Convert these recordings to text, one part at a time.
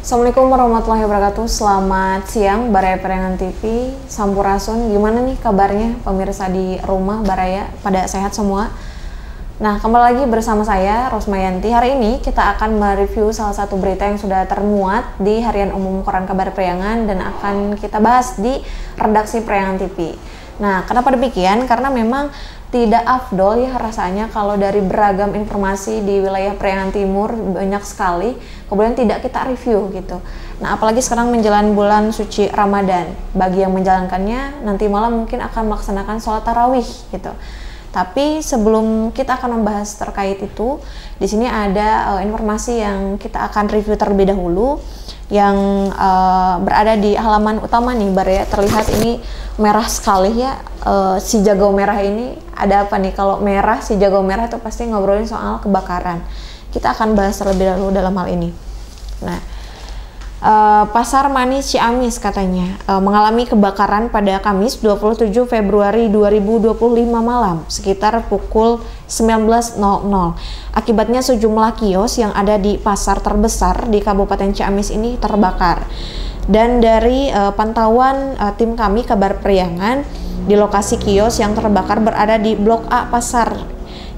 Assalamualaikum warahmatullahi wabarakatuh. Selamat siang Baraya Periangan TV, Sampurasun. Gimana nih kabarnya pemirsa di rumah Baraya? Pada sehat semua? Nah, kembali lagi bersama saya Rosmayanti. Hari ini kita akan mereview salah satu berita yang sudah termuat di Harian Umum Koran Kabar Periangan dan akan kita bahas di redaksi Periangan TV. Nah, kenapa demikian? Karena memang tidak afdol ya rasanya kalau dari beragam informasi di wilayah Periangan Timur banyak sekali, kemudian tidak kita review gitu. Nah, apalagi sekarang menjelang bulan suci Ramadan, bagi yang menjalankannya nanti malam mungkin akan melaksanakan sholat tarawih gitu. Tapi sebelum kita akan membahas terkait itu, di sini ada informasi yang kita akan review terlebih dahulu yang berada di halaman utama nih Baraya. Terlihat ini merah sekali ya, si jago merah ini. Ada apa nih? Kalau merah, si jago merah itu pasti ngobrolin soal kebakaran. Kita akan bahas terlebih dahulu dalam hal ini. Nah, Pasar Manis Ciamis katanya mengalami kebakaran pada Kamis 27 Februari 2025 malam sekitar pukul 19.00. Akibatnya sejumlah kios yang ada di pasar terbesar di Kabupaten Ciamis ini terbakar. Dan dari pantauan tim kami Kabar Periangan, di lokasi kios yang terbakar berada di Blok A Pasar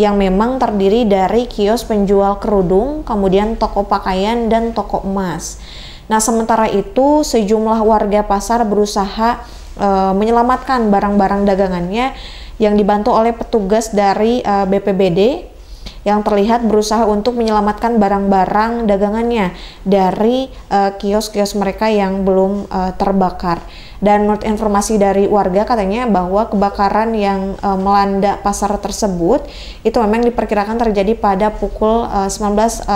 yang memang terdiri dari kios penjual kerudung, kemudian toko pakaian dan toko emas. Nah, sementara itu sejumlah warga pasar berusaha menyelamatkan barang-barang dagangannya yang dibantu oleh petugas dari BPBD yang terlihat berusaha untuk menyelamatkan barang-barang dagangannya dari kios-kios mereka yang belum terbakar. Dan menurut informasi dari warga katanya bahwa kebakaran yang melanda pasar tersebut itu memang diperkirakan terjadi pada pukul 19.05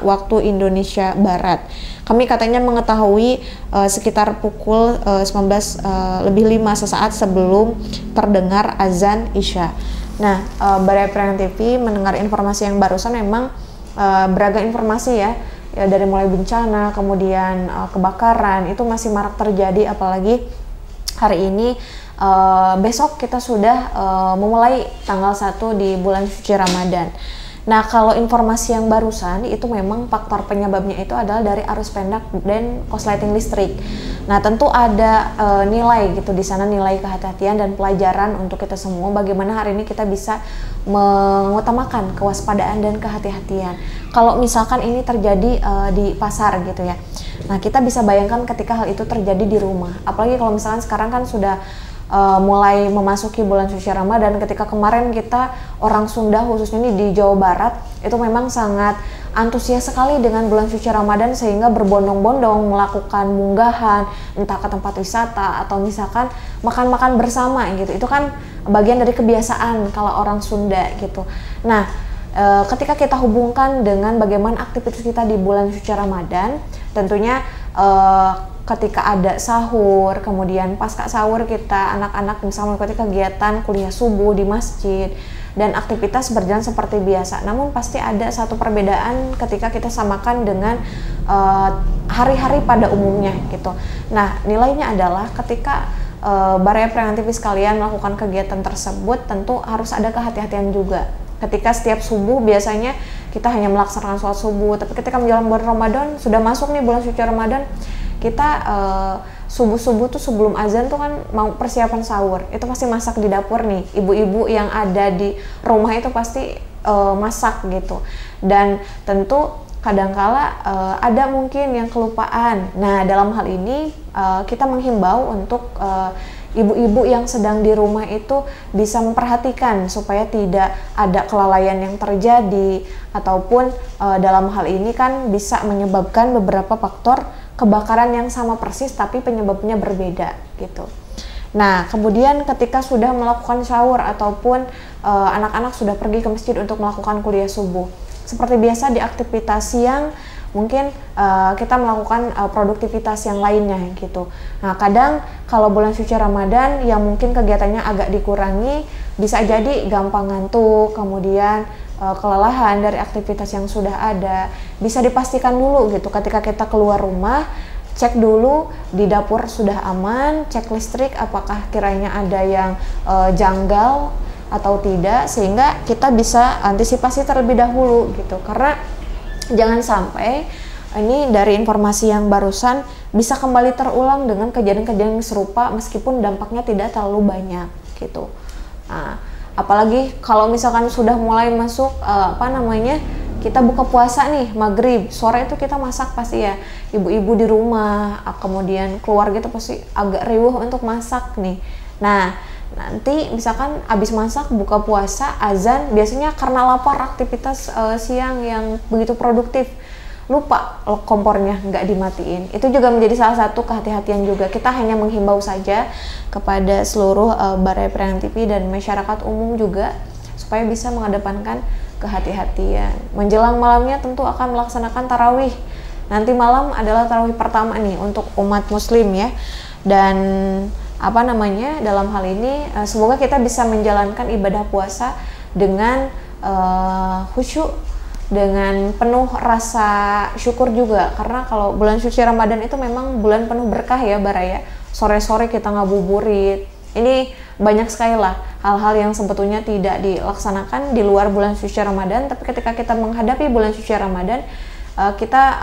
waktu Indonesia Barat. Kami katanya mengetahui sekitar pukul 19.05 sesaat sebelum terdengar azan Isya. Nah, Baraya Periangan TV mendengar informasi yang barusan memang beragam informasi ya dari mulai bencana, kemudian kebakaran itu masih marak terjadi, apalagi hari ini besok kita sudah memulai tanggal 1 di bulan suci Ramadan. Nah, kalau informasi yang barusan itu memang faktor penyebabnya itu adalah dari arus pendek dan korsleting listrik. Nah, tentu ada nilai gitu di sana, nilai kehati-hatian dan pelajaran untuk kita semua bagaimana hari ini kita bisa mengutamakan kewaspadaan dan kehati-hatian. Kalau misalkan ini terjadi di pasar gitu ya. Nah, kita bisa bayangkan ketika hal itu terjadi di rumah. Apalagi kalau misalkan sekarang kan sudah mulai memasuki bulan suci Ramadan. Ketika kemarin kita orang Sunda khususnya ini di Jawa Barat itu memang sangat antusias sekali dengan bulan suci Ramadan sehingga berbondong-bondong melakukan munggahan entah ke tempat wisata atau misalkan makan-makan bersama gitu. Itu kan bagian dari kebiasaan kalau orang Sunda gitu. Nah, ketika kita hubungkan dengan bagaimana aktivitas kita di bulan suci Ramadan, tentunya ketika ada sahur, kemudian pasca sahur kita anak-anak misalnya mengikuti kegiatan kuliah subuh di masjid dan aktivitas berjalan seperti biasa. Namun pasti ada satu perbedaan ketika kita samakan dengan hari-hari pada umumnya gitu. Nah, nilainya adalah ketika Baraya Periangan TV sekalian melakukan kegiatan tersebut tentu harus ada kehati-hatian juga. Ketika setiap subuh biasanya kita hanya melaksanakan sholat subuh, tapi ketika menjelang bulan Ramadan, sudah masuk nih bulan suci Ramadan, kita subuh-subuh tuh sebelum azan tuh kan mau persiapan sahur, itu pasti masak di dapur nih, ibu-ibu yang ada di rumah itu pasti masak gitu. Dan tentu kadangkala ada mungkin yang kelupaan. Nah, dalam hal ini kita menghimbau untuk ibu-ibu yang sedang di rumah itu bisa memperhatikan supaya tidak ada kelalaian yang terjadi, ataupun dalam hal ini kan bisa menyebabkan beberapa faktor kebakaran yang sama persis tapi penyebabnya berbeda gitu. Nah, kemudian ketika sudah melakukan sahur ataupun anak-anak sudah pergi ke masjid untuk melakukan kuliah subuh, seperti biasa di aktivitas siang mungkin kita melakukan produktivitas yang lainnya gitu. Nah, kadang kalau bulan suci Ramadan yang mungkin kegiatannya agak dikurangi, bisa jadi gampang ngantuk, kemudian kelelahan dari aktivitas yang sudah ada. Bisa dipastikan dulu gitu ketika kita keluar rumah, cek dulu di dapur sudah aman, cek listrik apakah kiranya ada yang janggal atau tidak, sehingga kita bisa antisipasi terlebih dahulu gitu. Karena jangan sampai ini dari informasi yang barusan bisa kembali terulang dengan kejadian-kejadian serupa meskipun dampaknya tidak terlalu banyak gitu. Nah, apalagi kalau misalkan sudah mulai masuk kita buka puasa nih maghrib, sore itu kita masak pasti ya, ibu-ibu di rumah, kemudian keluarga itu pasti agak riuh untuk masak nih. Nah, nanti misalkan abis masak buka puasa azan, biasanya karena lapar aktivitas siang yang begitu produktif, lupa kompornya nggak dimatiin. Itu juga menjadi salah satu kehati-hatian juga. Kita hanya menghimbau saja kepada seluruh Barai Periangan TV dan masyarakat umum juga supaya bisa mengedepankan kehati-hatian. Menjelang malamnya tentu akan melaksanakan tarawih. Nanti malam adalah tarawih pertama nih untuk umat muslim ya. Dan dalam hal ini semoga kita bisa menjalankan ibadah puasa dengan khusyuk, dengan penuh rasa syukur juga, karena kalau bulan suci Ramadan itu memang bulan penuh berkah ya Baraya. Sore-sore kita ngabuburit, ini banyak sekali lah hal-hal yang sebetulnya tidak dilaksanakan di luar bulan suci Ramadan, tapi ketika kita menghadapi bulan suci Ramadan, kita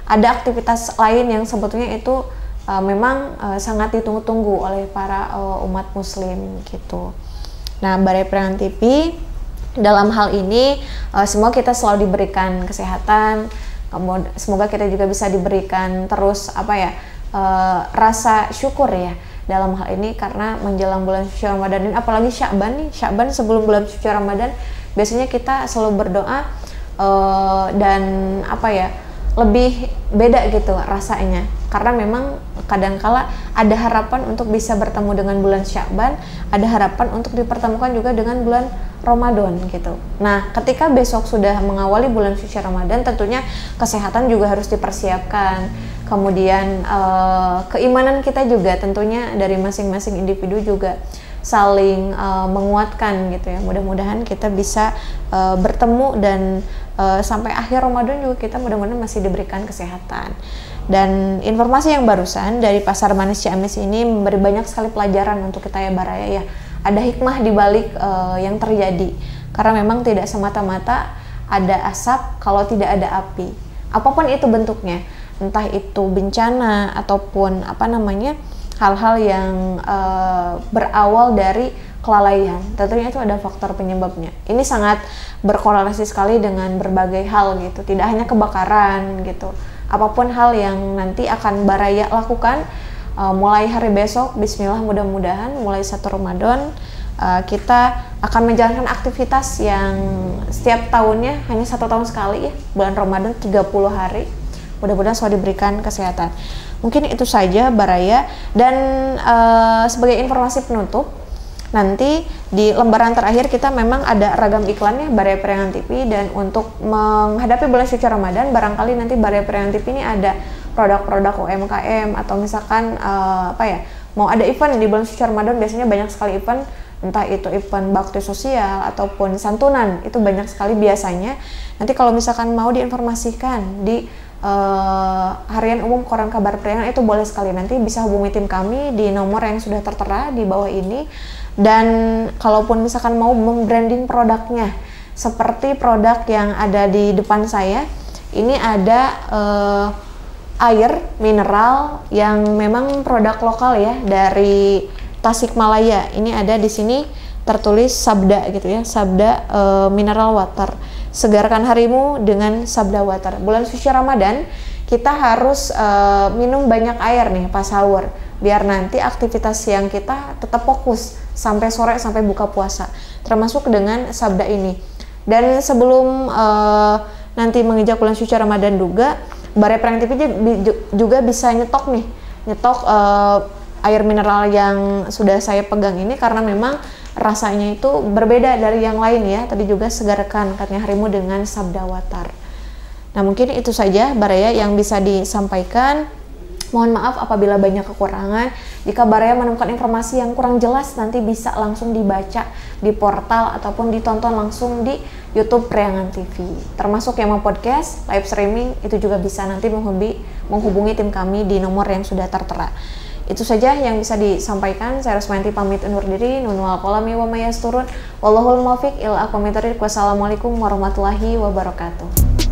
ada aktivitas lain yang sebetulnya itu memang sangat ditunggu-tunggu oleh para umat muslim gitu. Nah, Barai Periangan TV dalam hal ini semoga kita selalu diberikan kesehatan, semoga kita juga bisa diberikan terus rasa syukur ya dalam hal ini, karena menjelang bulan suci Ramadan ini, apalagi Sya'ban sebelum bulan suci Ramadan biasanya kita selalu berdoa dan lebih beda gitu rasanya, karena memang kadangkala ada harapan untuk bisa bertemu dengan bulan Sya'ban, ada harapan untuk dipertemukan juga dengan bulan Ramadan gitu. Nah, ketika besok sudah mengawali bulan suci Ramadan, tentunya kesehatan juga harus dipersiapkan. Kemudian keimanan kita juga tentunya dari masing-masing individu juga saling menguatkan gitu ya. Mudah-mudahan kita bisa bertemu dan sampai akhir Ramadan juga kita mudah-mudahan masih diberikan kesehatan. Dan informasi yang barusan dari Pasar Manis Ciamis ini memberi banyak sekali pelajaran untuk kita ya Baraya ya. Ada hikmah di balik yang terjadi, karena memang tidak semata-mata ada asap kalau tidak ada api, apapun itu bentuknya, entah itu bencana ataupun hal-hal yang berawal dari kelalaian, tentunya itu ada faktor penyebabnya. Ini sangat berkorelasi sekali dengan berbagai hal gitu, tidak hanya kebakaran gitu, apapun hal yang nanti akan Baraya lakukan mulai hari besok, bismillah, mudah-mudahan mulai 1 Ramadan kita akan menjalankan aktivitas yang setiap tahunnya hanya 1 tahun sekali ya, bulan Ramadan 30 hari. Mudah-mudahan selalu diberikan kesehatan. Mungkin itu saja Baraya, dan sebagai informasi penutup, nanti di lembaran terakhir kita memang ada ragam iklannya Barai Periangan TV, dan untuk menghadapi bulan suci Ramadan barangkali nanti Barai Periangan TV ini ada produk-produk UMKM atau misalkan mau ada event di bulan suci Ramadan, biasanya banyak sekali event, entah itu event bakti sosial ataupun santunan, itu banyak sekali biasanya. Nanti kalau misalkan mau diinformasikan di harian umum Koran Kabar Periangan, itu boleh sekali, nanti bisa hubungi tim kami di nomor yang sudah tertera di bawah ini. Dan kalaupun misalkan mau membranding produknya seperti produk yang ada di depan saya, ini ada air mineral yang memang produk lokal ya dari Tasikmalaya. Ini ada di sini tertulis Sabda gitu ya, Sabda mineral water. Segarkan harimu dengan Sabda water. Bulan suci Ramadan kita harus minum banyak air nih pas sahur, biar nanti aktivitas siang kita tetap fokus sampai sore, sampai buka puasa, termasuk dengan Sabda ini. Dan sebelum nanti menginjak bulan suci Ramadan juga, Barai Periangan TV juga bisa nyetok air mineral yang sudah saya pegang ini, karena memang rasanya itu berbeda dari yang lain ya. Tadi juga segarkan katanya harimu dengan Sabda water. Nah, mungkin itu saja Baraya yang bisa disampaikan. Mohon maaf apabila banyak kekurangan. Jika Baraya menemukan informasi yang kurang jelas, nanti bisa langsung dibaca di portal ataupun ditonton langsung di YouTube Periangan TV. Termasuk yang mau podcast, live streaming, itu juga bisa nanti menghubungi tim kami di nomor yang sudah tertera. Itu saja yang bisa disampaikan. Saya Rusmanti pamit undur diri. Nunwal kolami wa mayasturun. Wallahul muwaffiq ila aqwamit thoriq. Wassalamualaikum warahmatullahi wabarakatuh.